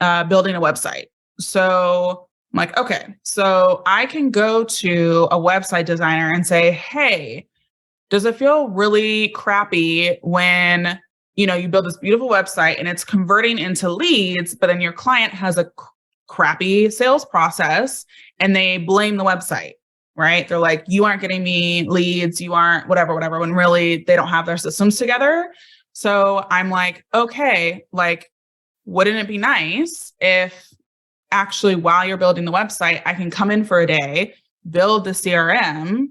a website. So I'm like, okay, so I can go to a website designer and say, hey, does it feel really crappy when, you build this beautiful website and it's converting into leads, but then your client has a crappy sales process and they blame the website? Right? They're like, you aren't getting me leads, you aren't whatever, when really they don't have their systems together. So I'm like, okay, like, wouldn't it be nice if actually while you're building the website, I can come in for a day, build the CRM,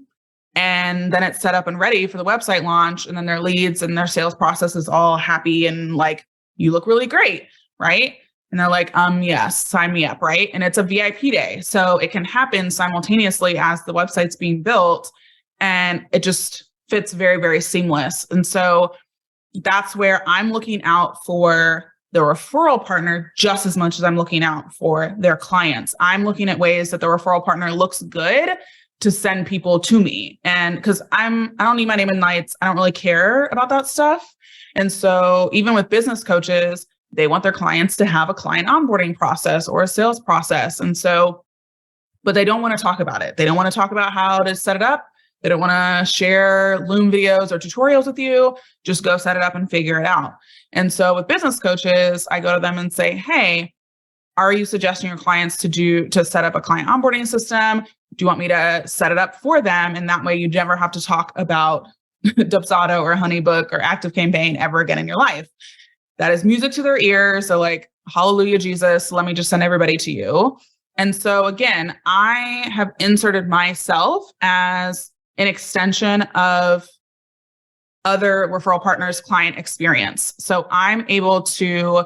and then it's set up and ready for the website launch. And then their leads and their sales process is all happy and like, you look really great. Right? And they're like, yes, sign me up, right? And it's a VIP day. So it can happen simultaneously as the website's being built, and it just fits very, very seamless. And so that's where I'm looking out for the referral partner just as much as I'm looking out for their clients. I'm looking at ways that the referral partner looks good to send people to me. And because I don't need my name in lights, I don't really care about that stuff. And so even with business coaches, they want their clients to have a client onboarding process or a sales process. And so, but they don't want to talk about it. They don't want to talk about how to set it up. They don't want to share Loom videos or tutorials with you. Just go set it up and figure it out. And so with business coaches, I go to them and say, hey, are you suggesting your clients to set up a client onboarding system? Do you want me to set it up for them? And that way you never have to talk about Dubsado or Honeybook or ActiveCampaign ever again in your life. That is music to their ears. So like, hallelujah, Jesus, let me just send everybody to you. And so again, I have inserted myself as an extension of other referral partners' client experience. So I'm able to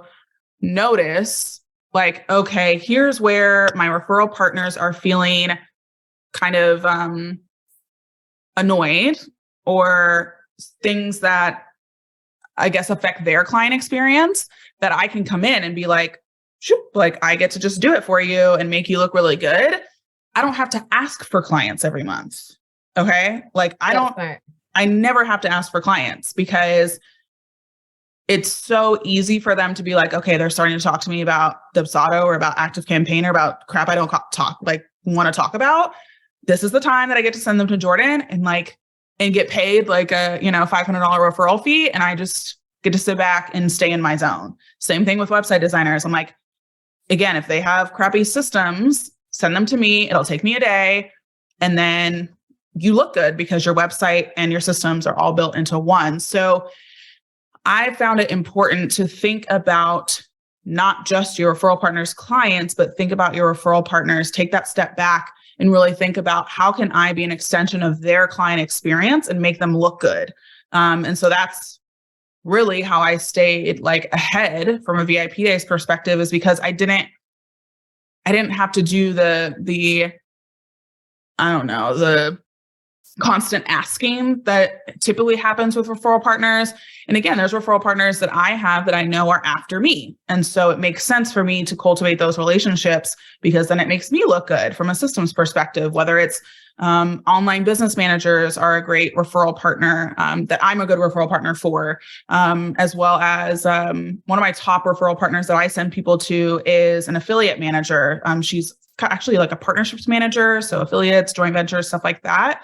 notice like, okay, here's where my referral partners are feeling kind of annoyed or things that I guess affect their client experience, that I can come in and be like, shoop, like I get to just do it for you and make you look really good. I don't have to ask for clients every month. Okay. Like I never have to ask for clients because it's so easy for them to be like, okay, they're starting to talk to me about Dubsado or about ActiveCampaign or about crap I don't want to talk about. This is the time that I get to send them to Jordan and get paid like a, $500 referral fee. And I just get to sit back and stay in my zone. Same thing with website designers. I'm like, again, if they have crappy systems, send them to me. It'll take me a day. And then you look good because your website and your systems are all built into one. So I found it important to think about not just your referral partners' clients, but think about your referral partners, take that step back and really think about how can I be an extension of their client experience and make them look good. And so that's really how I stayed like ahead from a VIP days perspective, is because I didn't have to do the constant asking that typically happens with referral partners. And again, there's referral partners that I have that I know are after me. And so it makes sense for me to cultivate those relationships, because then it makes me look good from a systems perspective, whether it's online business managers are a great referral partner that I'm a good referral partner for, as well as one of my top referral partners that I send people to is an affiliate manager. She's actually like a partnerships manager, so affiliates, joint ventures, stuff like that.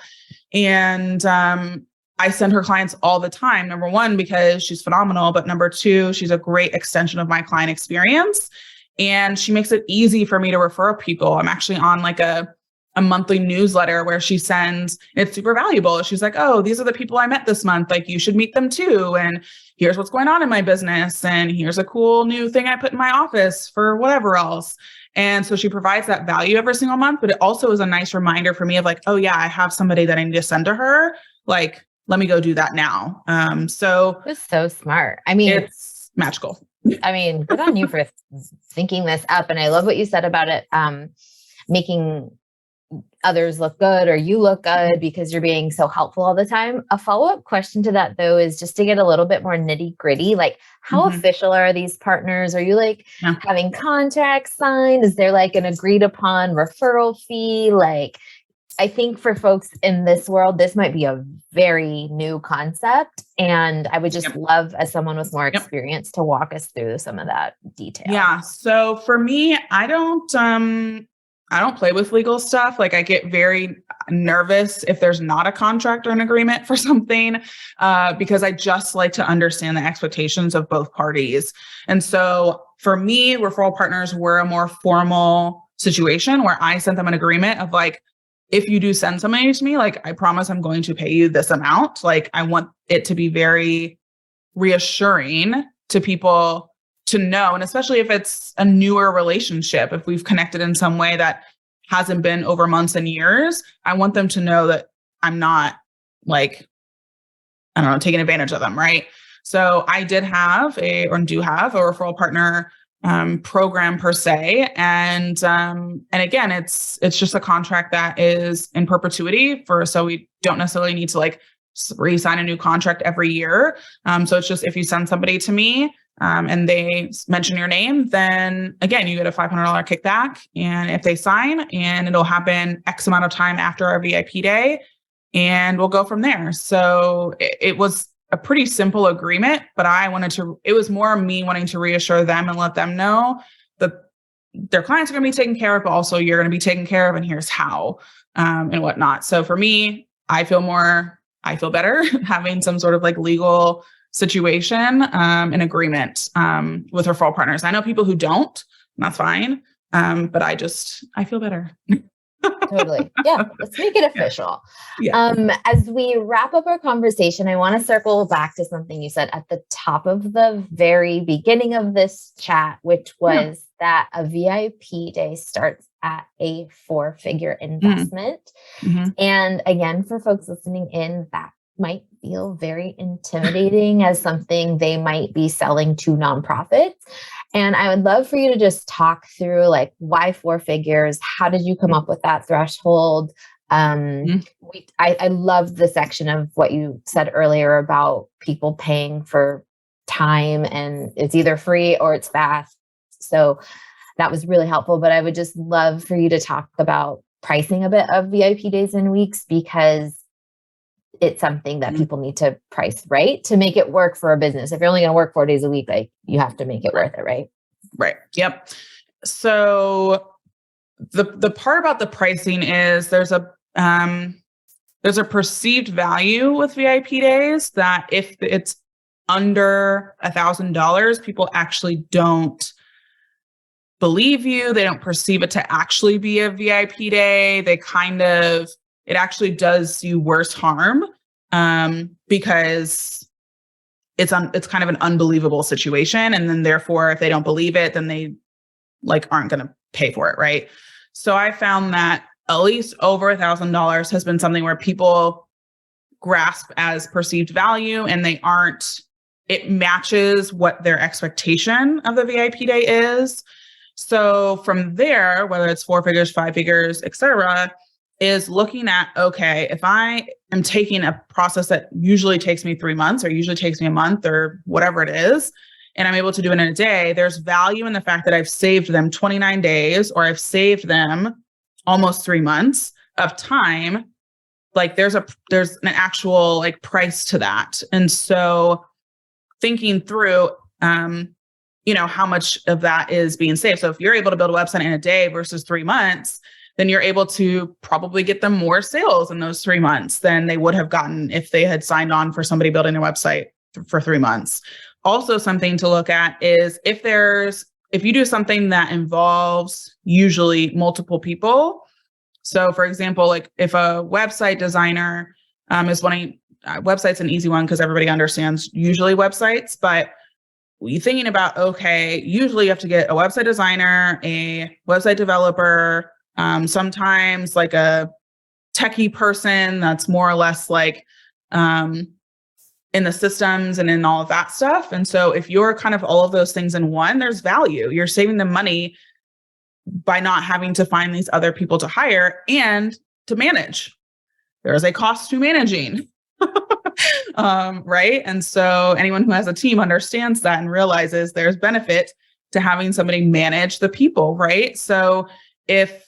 And I send her clients all the time. Number one, because she's phenomenal, but number two, she's a great extension of my client experience. And she makes it easy for me to refer people. I'm actually on like a monthly newsletter where she sends, it's super valuable. She's like, oh, these are the people I met this month. Like, you should meet them too. And here's what's going on in my business. And here's a cool new thing I put in my office for whatever else. And so she provides that value every single month, but it also is a nice reminder for me of like, oh yeah, I have somebody that I need to send to her. Like, let me go do that now. So it's so smart. I mean, it's magical. I mean, good on you for thinking this up. And I love what you said about it, making others look good or you look good because you're being so helpful all the time. A follow-up question to that though, is just to get a little bit more nitty gritty. Like, how official are these partners? Are you like having contracts signed? Is there like an agreed upon referral fee? Like, I think for folks in this world, this might be a very new concept. And I would just love, as someone with more experience, to walk us through some of that detail. Yeah. So for me, I don't play with legal stuff. Like, I get very nervous if there's not a contract or an agreement for something, because I just like to understand the expectations of both parties. And so for me, referral partners were a more formal situation where I sent them an agreement of like, if you do send somebody to me, like, I promise I'm going to pay you this amount. Like, I want it to be very reassuring to people to know. And especially if it's a newer relationship, if we've connected in some way that hasn't been over months and years, I want them to know that I'm not like, I don't know, taking advantage of them. Right. So I do have a referral partner program per se. And again, it's just a contract that is in perpetuity so we don't necessarily need to like re-sign a new contract every year. So it's just, if you send somebody to me, and they mention your name, then again, you get a $500 kickback. And if they sign, and it'll happen X amount of time after our VIP day, and we'll go from there. So it was a pretty simple agreement, but it was more me wanting to reassure them and let them know that their clients are going to be taken care of, but also you're going to be taken care of, and here's how, and whatnot. So for me, I feel better having some sort of like legal situation, an agreement, with referral partners. I know people who don't, and that's fine. But I feel better. Totally. Yeah. Let's make it official. Yeah. As we wrap up our conversation, I want to circle back to something you said at the top of the very beginning of this chat, which was that a VIP day starts at a 4-figure investment. Mm-hmm. And again, for folks listening in, that might feel very intimidating as something they might be selling to nonprofits. And I would love for you to just talk through like, why 4 figures? How did you come up with that threshold? I love the section of what you said earlier about people paying for time, and it's either free or it's fast. So that was really helpful, but I would just love for you to talk about pricing a bit of VIP days and weeks, because it's something that people need to price right to make it work for a business. If you're only going to work 4 days a week, like, you have to make it worth it, right? Right. Yep. So the part about the pricing is there's a perceived value with VIP days that if it's under $1,000, people actually don't believe you. They don't perceive it to actually be a VIP day. It actually does you worse harm, because it's kind of an unbelievable situation. And then therefore, if they don't believe it, then they like aren't going to pay for it. Right. So I found that at least over $1,000 has been something where people grasp as perceived value, and it matches what their expectation of the VIP day is. So from there, whether it's 4 figures, 5 figures, et cetera, is looking at, okay, if I am taking a process that usually takes me 3 months or usually takes me a month or whatever it is, and I'm able to do it in a day, there's value in the fact that I've saved them 29 days or I've saved them almost 3 months of time. Like there's an actual like price to that. And so thinking through, how much of that is being saved. So if you're able to build a website in a day versus 3 months, then you're able to probably get them more sales in those 3 months than they would have gotten if they had signed on for somebody building their website for 3 months. Also, something to look at is if you do something that involves usually multiple people. So for example, like if a website designer is wanting, website's an easy one because everybody understands usually websites, but you're thinking about, okay, usually you have to get a website designer, a website developer, sometimes like a techie person that's more or less like in the systems and in all of that stuff. And so if you're kind of all of those things in one, there's value. You're saving them money by not having to find these other people to hire and to manage. There is a cost to managing. Right. And so anyone who has a team understands that and realizes there's benefit to having somebody manage the people. Right. So if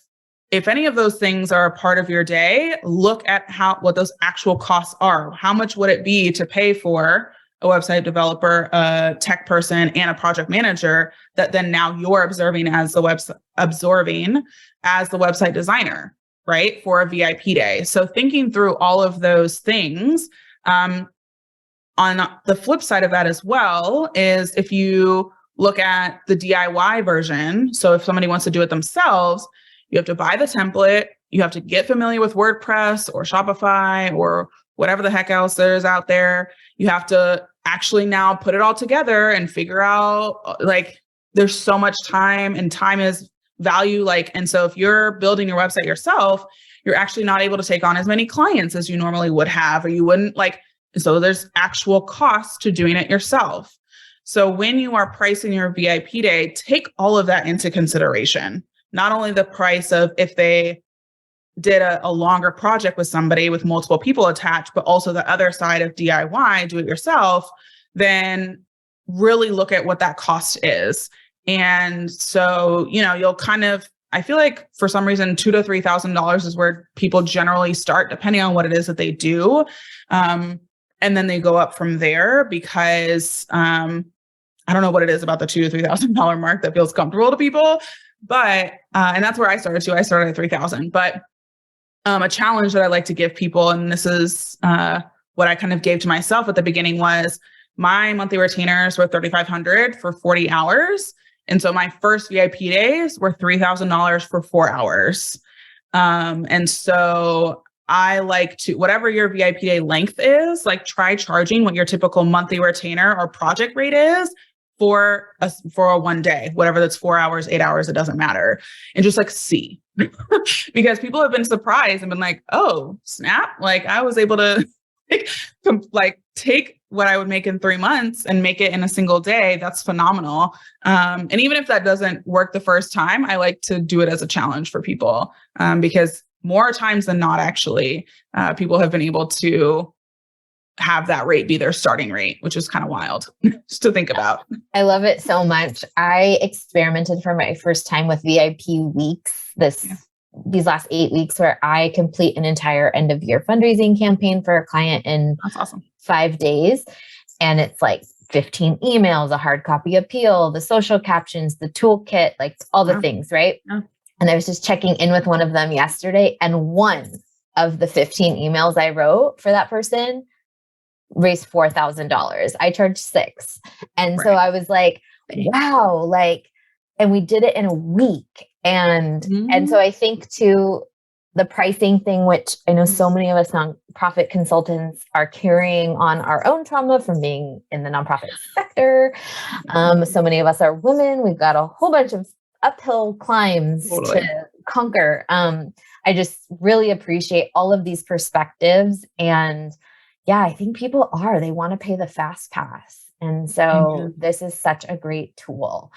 any of those things are a part of your day, look at what those actual costs are. How much would it be to pay for a website developer, a tech person, and a project manager that then now you're absorbing as the website designer, right? For a VIP day. So thinking through all of those things, on the flip side of that as well is if you look at the DIY version. So if somebody wants to do it themselves, you have to buy the template. You have to get familiar with WordPress or Shopify or whatever the heck else there is out there. You have to actually now put it all together and figure out, like, there's so much time, and time is value. And so if you're building your website yourself, you're actually not able to take on as many clients as you normally would have, or you wouldn't so there's actual costs to doing it yourself. So when you are pricing your VIP day, take all of that into consideration. Not only the price of if they did a longer project with somebody with multiple people attached, but also the other side of DIY, do it yourself, then really look at what that cost is. And so, you'll kind of, I feel like for some reason, $2,000 to $3,000 is where people generally start, depending on what it is that they do. And then they go up from there because I don't know what it is about the $2,000 to $3,000 mark that feels comfortable to people. But, and that's where I started too. I started at 3,000, but a challenge that I like to give people, and this is what I kind of gave to myself at the beginning, was my monthly retainers were $3,500 for 40 hours. And so my first VIP days were $3,000 for 4 hours. And so I like to, whatever your VIP day length is, try charging what your typical monthly retainer or project rate is for a one day, whatever that's 4 hours, 8 hours, it doesn't matter. And just see, because people have been surprised and been like, oh, snap. I was able to take what I would make in 3 months and make it in a single day. That's phenomenal. And even if that doesn't work the first time, I like to do it as a challenge for people, because more times than not, actually, people have been able to have that rate be their starting rate, which is kind of wild just to think about. I love it so much. I experimented for my first time with VIP weeks these last 8 weeks, where I complete an entire end of year fundraising campaign for a client in That's awesome. 5 days. And it's 15 emails, a hard copy appeal, the social captions, the toolkit, all the things, right? Yeah. And I was just checking in with one of them yesterday, and one of the 15 emails I wrote for that person raised $4,000. I charged $6,000. And so I was like, wow, and we did it in a week. And so I think too, the pricing thing, which I know so many of us nonprofit consultants are carrying on our own trauma from being in the nonprofit sector. So many of us are women. We've got a whole bunch of uphill climbs to conquer. I just really appreciate all of these perspectives. And yeah, I think people they want to pay the fast pass. And so this is such a great tool.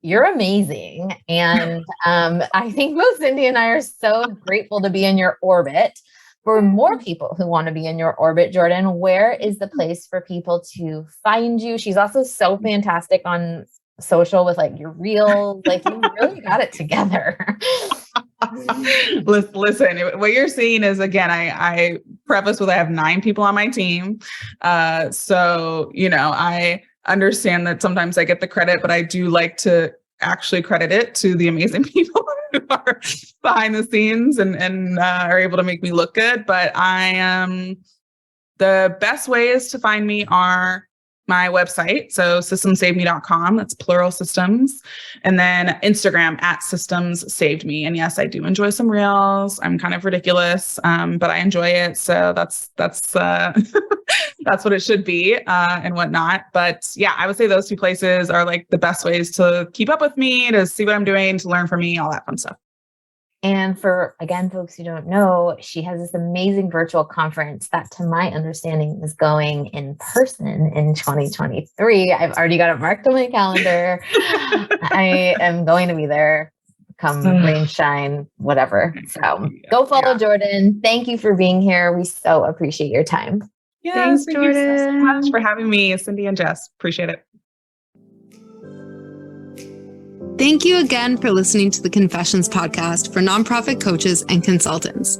You're amazing. And I think both Cindy and I are so grateful to be in your orbit. For more people who want to be in your orbit, Jordan, where is the place for people to find you? She's also so fantastic on social with like your reels. Like you really got it together. Listen, what you're seeing is, again, I preface with I have 9 people on my team. So, I understand that sometimes I get the credit, but I do like to actually credit it to the amazing people who are behind the scenes and are able to make me look good. But the best ways to find me are my website. So systemssaveme.com, that's plural systems. And then Instagram @systemssavedme. And yes, I do enjoy some reels. I'm kind of ridiculous, but I enjoy it. So that's that's what it should be and whatnot. But yeah, I would say those 2 places are like the best ways to keep up with me, to see what I'm doing, to learn from me, all that fun stuff. And for, again, folks who don't know, she has this amazing virtual conference that, to my understanding, is going in person in 2023. I've already got it marked on my calendar. I am going to be there come rain, shine, whatever. So go follow Jordan. Thank you for being here. We so appreciate your time. Yes, Thanks, thank Jordan. you so much for having me, Cindy and Jess. Appreciate it. Thank you again for listening to the Confessions podcast for nonprofit coaches and consultants.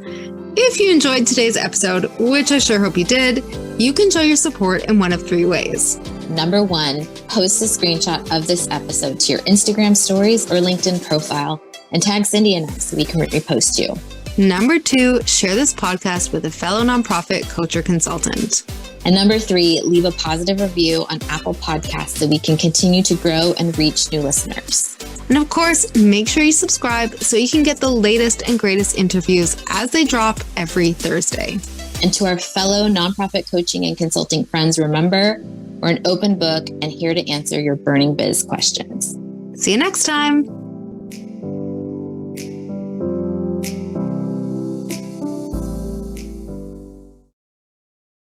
If you enjoyed today's episode, which I sure hope you did, you can show your support in one of 3 ways. Number 1, post a screenshot of this episode to your Instagram stories or LinkedIn profile and tag Cindy and I so we can repost you. Number 2, share this podcast with a fellow nonprofit coach or consultant. And number 3, leave a positive review on Apple Podcasts so we can continue to grow and reach new listeners. And of course, make sure you subscribe so you can get the latest and greatest interviews as they drop every Thursday. And to our fellow nonprofit coaching and consulting friends, remember, we're an open book and here to answer your burning biz questions. See you next time.